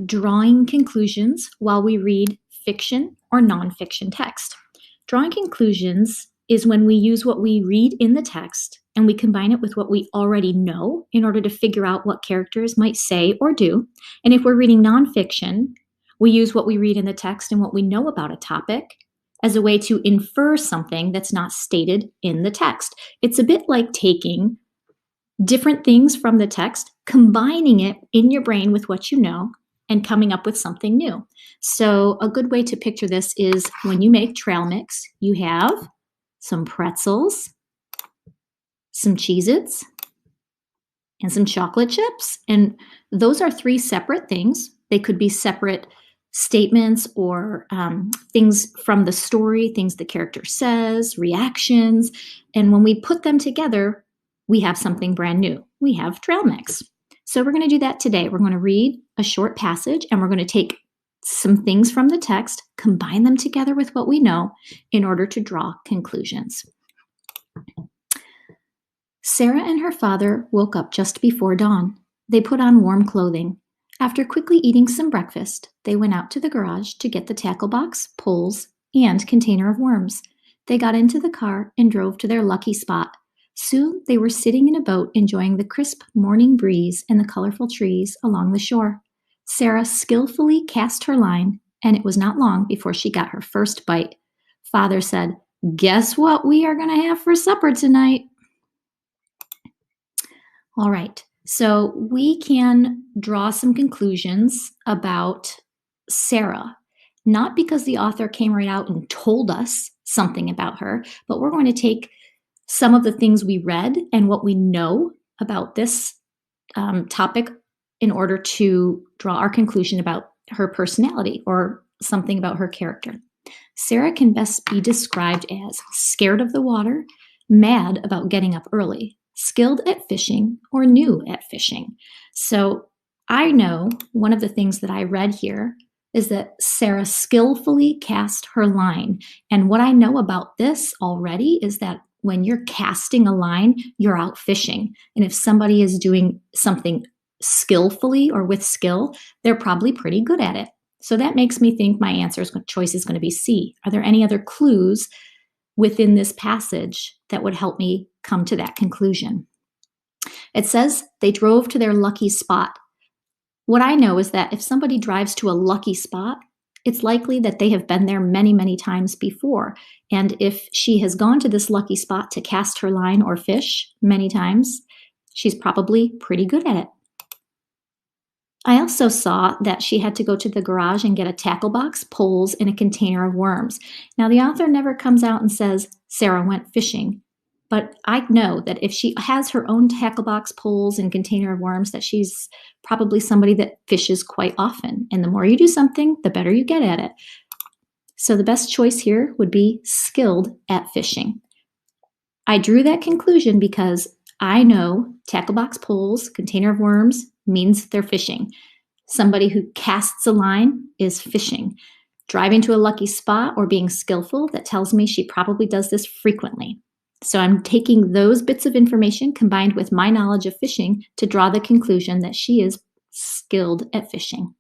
drawing conclusions while we read fiction or nonfiction text. Drawing conclusions is when we use what we read in the text and we combine it with what we already know in order to figure out what characters might say or do. And if we're reading nonfiction, we use what we read in the text and what we know about a topic as a way to infer something that's not stated in the text. It's a bit like taking different things from the text, combining it in your brain with what you know, and coming up with something new. So a good way to picture this is when you make trail mix, you have some pretzels, some Cheez-Its, and some chocolate chips. And those are three separate things. They could be separate statements or things from the story, things the character says, reactions. And when we put them together, we have something brand new. We have trail mix. So we're going to do that today. We're going to read a short passage and we're going to take some things from the text, combine them together with what we know in order to draw conclusions. Sarah and her father woke up just before dawn. They put on warm clothing. After quickly eating some breakfast, they went out to the garage to get the tackle box, poles, and container of worms. They got into the car and drove to their lucky spot. Soon they were sitting in a boat enjoying the crisp morning breeze and the colorful trees along the shore. Sarah skillfully cast her line, and it was not long before she got her first bite. Father said, "Guess what we are going to have for supper tonight?" All right, so we can draw some conclusions about Sarah, not because the author came right out and told us something about her, but we're going to take some of the things we read and what we know about this topic in order to draw our conclusion about her personality or something about her character. Sarah can best be described as scared of the water, mad about getting up early, skilled at fishing, or new at fishing. So I know one of the things that I read here is that Sarah skillfully cast her line. And what I know about this already is that when you're casting a line, you're out fishing. And if somebody is doing something skillfully or with skill, they're probably pretty good at it. So that makes me think my choice is going to be C. Are there any other clues within this passage that would help me come to that conclusion? It says they drove to their lucky spot. What I know is that if somebody drives to a lucky spot, it's likely that they have been there many, many times before. And if she has gone to this lucky spot to cast her line or fish many times, she's probably pretty good at it. I also saw that she had to go to the garage and get a tackle box, poles, and a container of worms. Now, the author never comes out and says Sarah went fishing, but I know that if she has her own tackle box, poles, and container of worms, that she's probably somebody that fishes quite often. And the more you do something, the better you get at it. So the best choice here would be skilled at fishing. I drew that conclusion because I know tackle box, poles, container of worms means they're fishing. Somebody who casts a line is fishing. Driving to a lucky spot or being skillful, that tells me she probably does this frequently. So I'm taking those bits of information combined with my knowledge of fishing to draw the conclusion that she is skilled at fishing.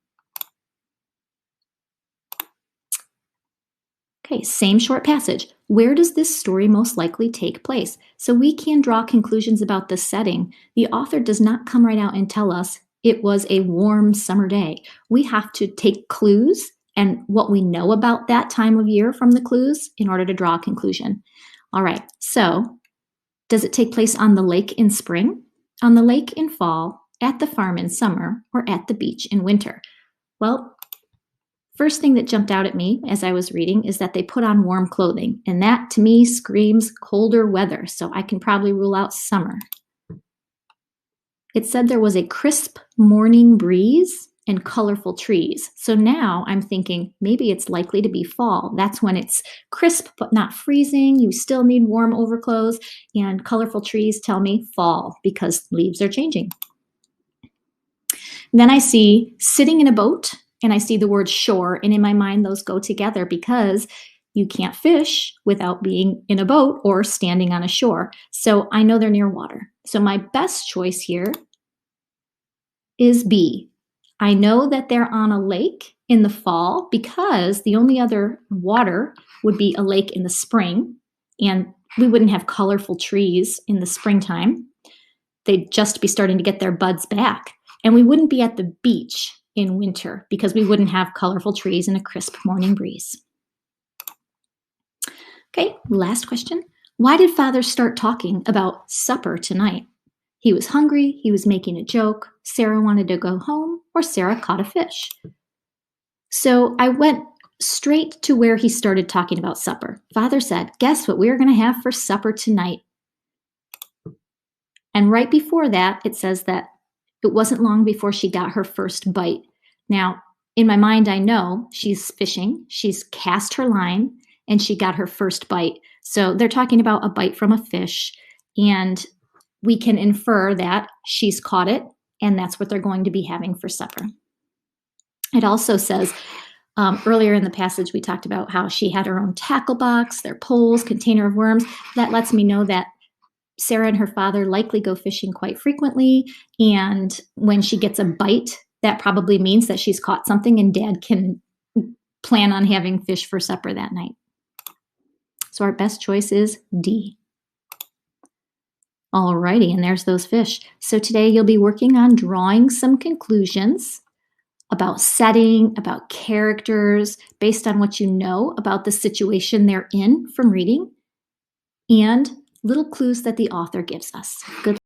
Okay, same short passage. Where does this story most likely take place? So we can draw conclusions about the setting. The author does not come right out and tell us it was a warm summer day. We have to take clues and what we know about that time of year from the clues in order to draw a conclusion. All right, so does it take place on the lake in spring, on the lake in fall, at the farm in summer, or at the beach in winter? Well, first thing that jumped out at me as I was reading is that they put on warm clothing, and that to me screams colder weather, so I can probably rule out summer. It said there was a crisp morning breeze and colorful trees. So now I'm thinking maybe it's likely to be fall. That's when it's crisp but not freezing. You still need warm overclothes, and colorful trees tell me fall because leaves are changing. And then I see sitting in a boat, and I see the word shore, and in my mind those go together because you can't fish without being in a boat or standing on a shore. So I know they're near water. So my best choice here is B. I know that they're on a lake in the fall because the only other water would be a lake in the spring, and we wouldn't have colorful trees in the springtime. They'd just be starting to get their buds back. And we wouldn't be at the beach in winter because we wouldn't have colorful trees and a crisp morning breeze. Okay, last question. Why did Father start talking about supper tonight? He was hungry, he was making a joke, Sarah wanted to go home, or Sarah caught a fish. So I went straight to where he started talking about supper. Father said, "Guess what we're going to have for supper tonight?" And right before that, it says that it wasn't long before she got her first bite. Now, in my mind, I know she's fishing, she's cast her line, and she got her first bite. So they're talking about a bite from a fish, and we can infer that she's caught it, and that's what they're going to be having for supper. It also says, earlier in the passage, we talked about how she had her own tackle box, their poles, container of worms. That lets me know that Sarah and her father likely go fishing quite frequently, and when she gets a bite, that probably means that she's caught something and Dad can plan on having fish for supper that night. So our best choice is D. Alrighty, and there's those fish. So today you'll be working on drawing some conclusions about setting, about characters, based on what you know about the situation they're in from reading, and little clues that the author gives us. Good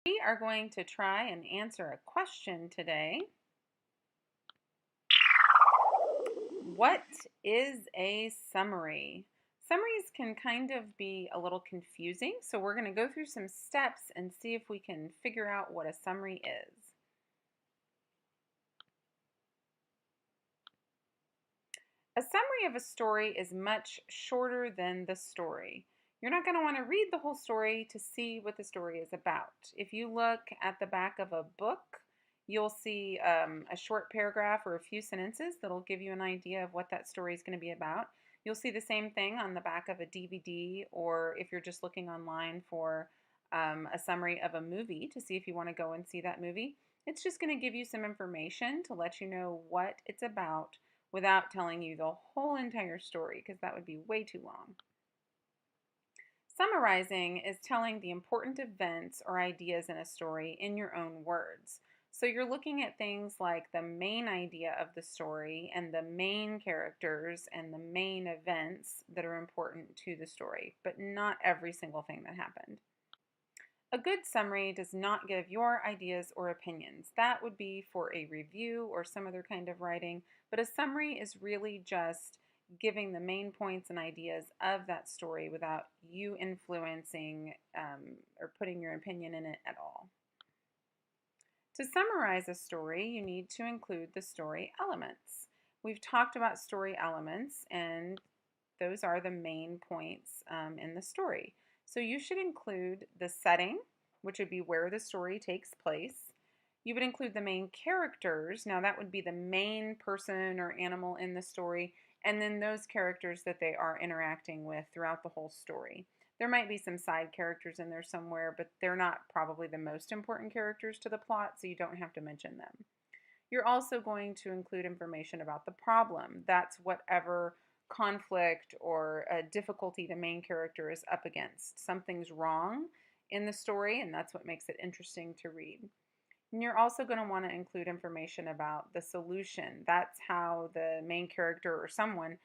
We are going to try and answer a question today. What is a summary? Summaries can kind of be a little confusing, so we're going to go through some steps and see if we can figure out what a summary is. A summary of a story is much shorter than the story. You're not going to want to read the whole story to see what the story is about. If you look at the back of a book, you'll see a short paragraph or a few sentences that'll give you an idea of what that story is going to be about. You'll see the same thing on the back of a DVD, or if you're just looking online for a summary of a movie to see if you want to go and see that movie. It's just going to give you some information to let you know what it's about without telling you the whole entire story, because that would be way too long. Summarizing is telling the important events or ideas in a story in your own words. So you're looking at things like the main idea of the story and the main characters and the main events that are important to the story, but not every single thing that happened. A good summary does not give your ideas or opinions. That would be for a review or some other kind of writing, but a summary is really just giving the main points and ideas of that story without you influencing or putting your opinion in it at all. To summarize a story, you need to include the story elements. We've talked about story elements, and those are the main points in the story. So you should include the setting, which would be where the story takes place. You would include the main characters. Now that would be the main person or animal in the story, and then those characters that they are interacting with throughout the whole story. There might be some side characters in there somewhere, but they're not probably the most important characters to the plot, so you don't have to mention them. You're also going to include information about the problem. That's whatever conflict or difficulty the main character is up against. Something's wrong in the story, and that's what makes it interesting to read. And you're also going to want to include information about the solution. That's how the main character or someone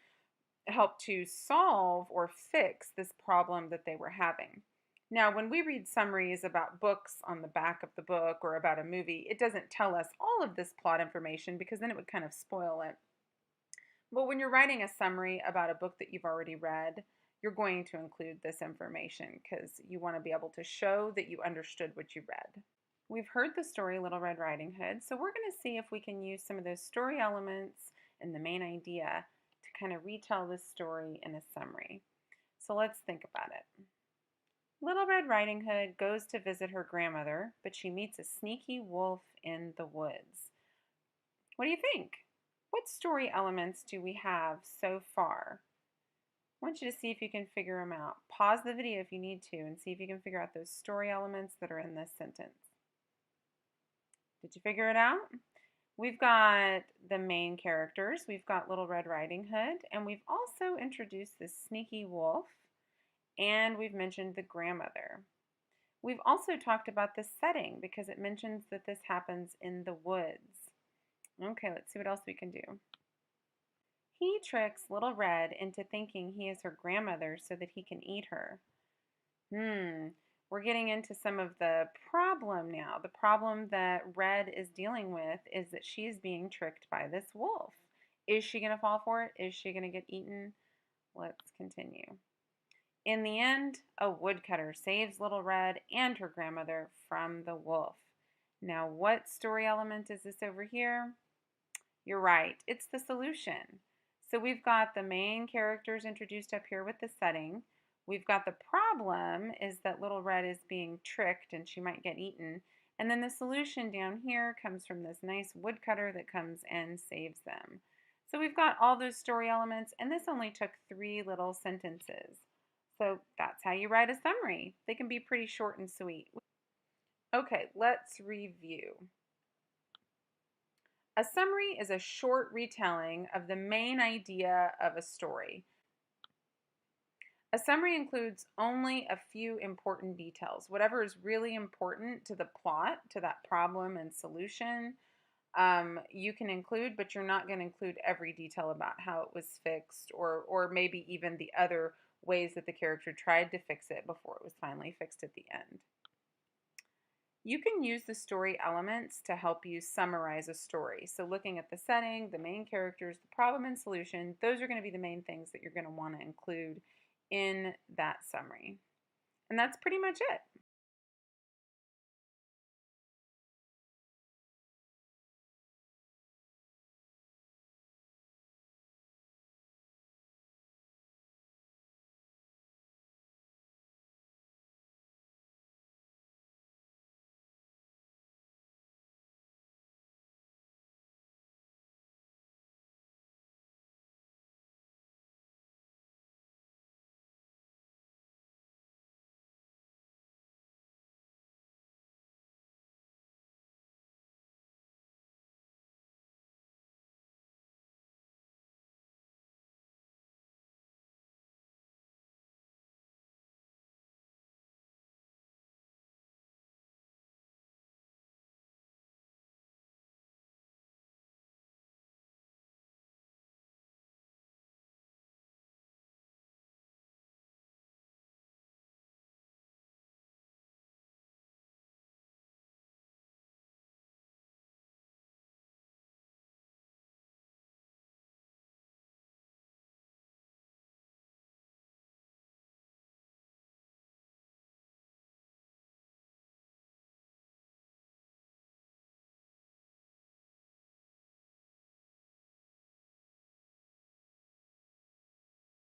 helped to solve or fix this problem that they were having. Now, when we read summaries about books on the back of the book or about a movie, it doesn't tell us all of this plot information because then it would kind of spoil it. But when you're writing a summary about a book that you've already read, you're going to include this information because you want to be able to show that you understood what you read. We've heard the story Little Red Riding Hood, so we're going to see if we can use some of those story elements and the main idea to kind of retell this story in a summary. So let's think about it. Little Red Riding Hood goes to visit her grandmother, but she meets a sneaky wolf in the woods. What do you think? What story elements do we have so far? I want you to see if you can figure them out. Pause the video if you need to and see if you can figure out those story elements that are in this sentence. Did you figure it out? We've got the main characters. We've got Little Red Riding Hood, and we've also introduced this sneaky wolf, and we've mentioned the grandmother. We've also talked about the setting because it mentions that this happens in the woods. Okay, let's see what else we can do. He tricks Little Red into thinking he is her grandmother so that he can eat her. We're getting into some of the problem now. The problem that Red is dealing with is that she is being tricked by this wolf. Is she going to fall for it? Is she going to get eaten? Let's continue. In the end, a woodcutter saves Little Red and her grandmother from the wolf. Now, what story element is this over here? You're right, it's the solution. So we've got the main characters introduced up here with the setting. We've got the problem is that Little Red is being tricked and she might get eaten. And then the solution down here comes from this nice woodcutter that comes and saves them. So we've got all those story elements, and this only took 3 little sentences. So that's how you write a summary. They can be pretty short and sweet. Okay, let's review. A summary is a short retelling of the main idea of a story. A summary includes only a few important details. Whatever is really important to the plot, to that problem and solution, you can include, but you're not going to include every detail about how it was fixed or maybe even the other ways that the character tried to fix it before it was finally fixed at the end. You can use the story elements to help you summarize a story. So, looking at the setting, the main characters, the problem and solution, those are going to be the main things that you're going to want to include in that summary. And that's pretty much it.